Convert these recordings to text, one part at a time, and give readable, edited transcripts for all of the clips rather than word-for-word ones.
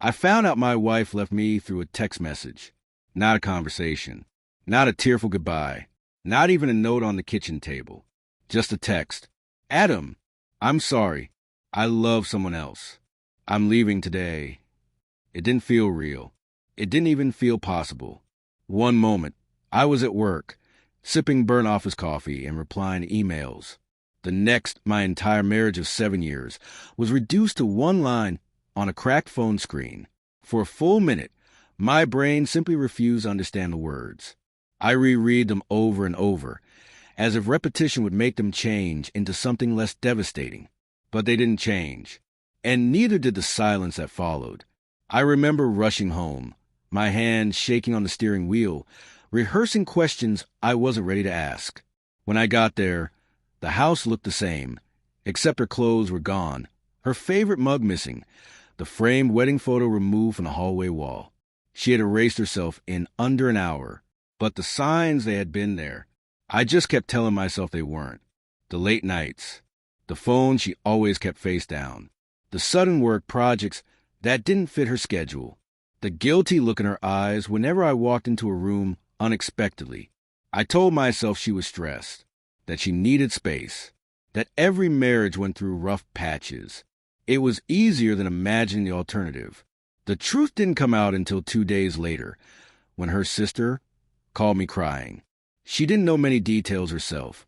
I found out my wife left me through a text message, not a conversation, not a tearful goodbye, not even a note on the kitchen table, just a text. Adam, I'm sorry. I love someone else. I'm leaving today. It didn't feel real. It didn't even feel possible. One moment, I was at work, sipping burnt office coffee and replying to emails. The next, my entire marriage of 7 years was reduced to one line on a cracked phone screen. For a full minute, my brain simply refused to understand the words. I reread them over and over, as if repetition would make them change into something less devastating. But they didn't change, and neither did the silence that followed. I remember rushing home, my hand shaking on the steering wheel, rehearsing questions I wasn't ready to ask. When I got there, the house looked the same, except her clothes were gone, her favorite mug missing, the framed wedding photo removed from the hallway wall. She had erased herself in under an hour, but the signs they had been there. I just kept telling myself they weren't. The late nights, the phone she always kept face down, the sudden work projects that didn't fit her schedule, the guilty look in her eyes whenever I walked into a room unexpectedly. I told myself she was stressed, that she needed space, that every marriage went through rough patches. It was easier than imagining the alternative. The truth didn't come out until 2 days later, when her sister called me crying. She didn't know many details herself,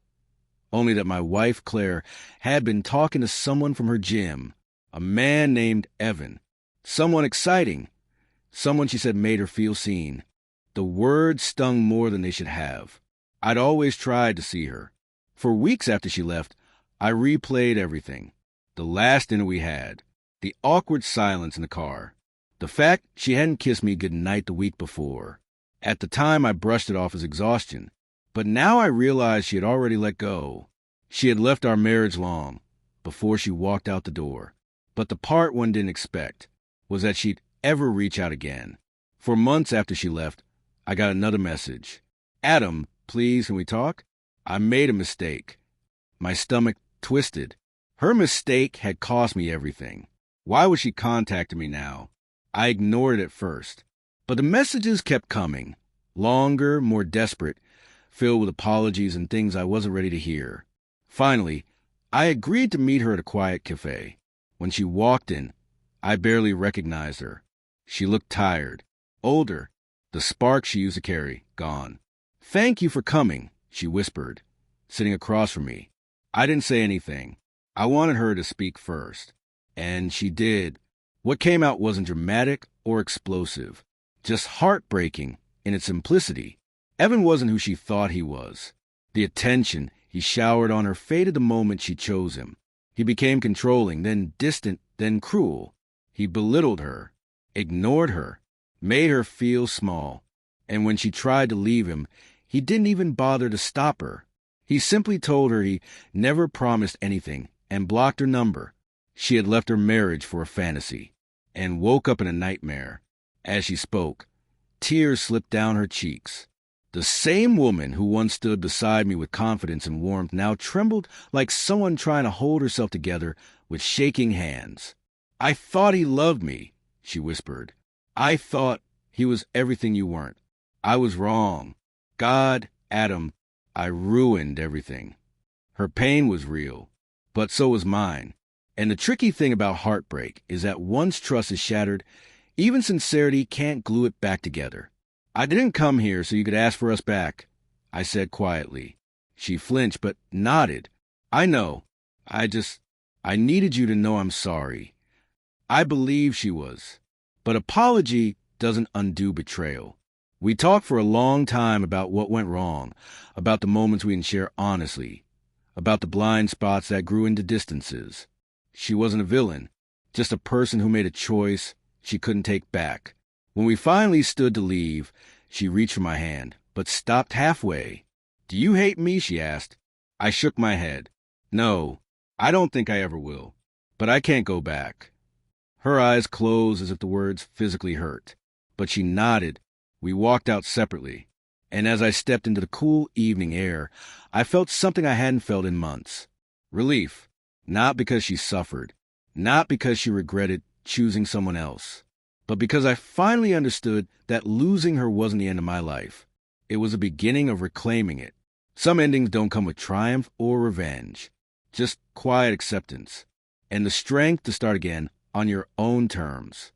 only that my wife, Claire, had been talking to someone from her gym, a man named Evan. Someone exciting, someone she said made her feel seen. The words stung more than they should have. I'd always tried to see her. For weeks after she left, I replayed everything. The last dinner we had, the awkward silence in the car, the fact she hadn't kissed me goodnight the week before. At the time, I brushed it off as exhaustion, but now I realized she had already let go. She had left our marriage long, before she walked out the door. But the part one didn't expect was that she'd ever reach out again. For months after she left, I got another message. Adam, please, can we talk? I made a mistake. My stomach twisted. Her mistake had cost me everything. Why was she contacting me now? I ignored it at first. But the messages kept coming. Longer, more desperate, filled with apologies and things I wasn't ready to hear. Finally, I agreed to meet her at a quiet cafe. When she walked in, I barely recognized her. She looked tired, older, the spark she used to carry gone. Thank you for coming, she whispered, sitting across from me. I didn't say anything. I wanted her to speak first. And she did. What came out wasn't dramatic or explosive, just heartbreaking in its simplicity. Evan wasn't who she thought he was. The attention he showered on her faded the moment she chose him. He became controlling, then distant, then cruel. He belittled her, ignored her, made her feel small. And when she tried to leave him, he didn't even bother to stop her. He simply told her he never promised anything and blocked her number. She had left her marriage for a fantasy and woke up in a nightmare. As she spoke, tears slipped down her cheeks. The same woman who once stood beside me with confidence and warmth now trembled like someone trying to hold herself together with shaking hands. I thought he loved me, she whispered. I thought he was everything you weren't. I was wrong. God, Adam, I ruined everything. Her pain was real, but so was mine. And the tricky thing about heartbreak is that once trust is shattered, even sincerity can't glue it back together. I didn't come here so you could ask for us back, I said quietly. She flinched but nodded. I know. I needed you to know I'm sorry. I believe she was. But apology doesn't undo betrayal. We talked for a long time about what went wrong, about the moments we didn't share honestly, about the blind spots that grew into distances. She wasn't a villain, just a person who made a choice she couldn't take back. When we finally stood to leave, she reached for my hand, but stopped halfway. Do you hate me? She asked. I shook my head. No, I don't think I ever will, but I can't go back. Her eyes closed as if the words physically hurt, but she nodded. We walked out separately, and as I stepped into the cool evening air, I felt something I hadn't felt in months. Relief, not because she suffered, not because she regretted choosing someone else, but because I finally understood that losing her wasn't the end of my life. It was the beginning of reclaiming it. Some endings don't come with triumph or revenge, just quiet acceptance and the strength to start again on your own terms.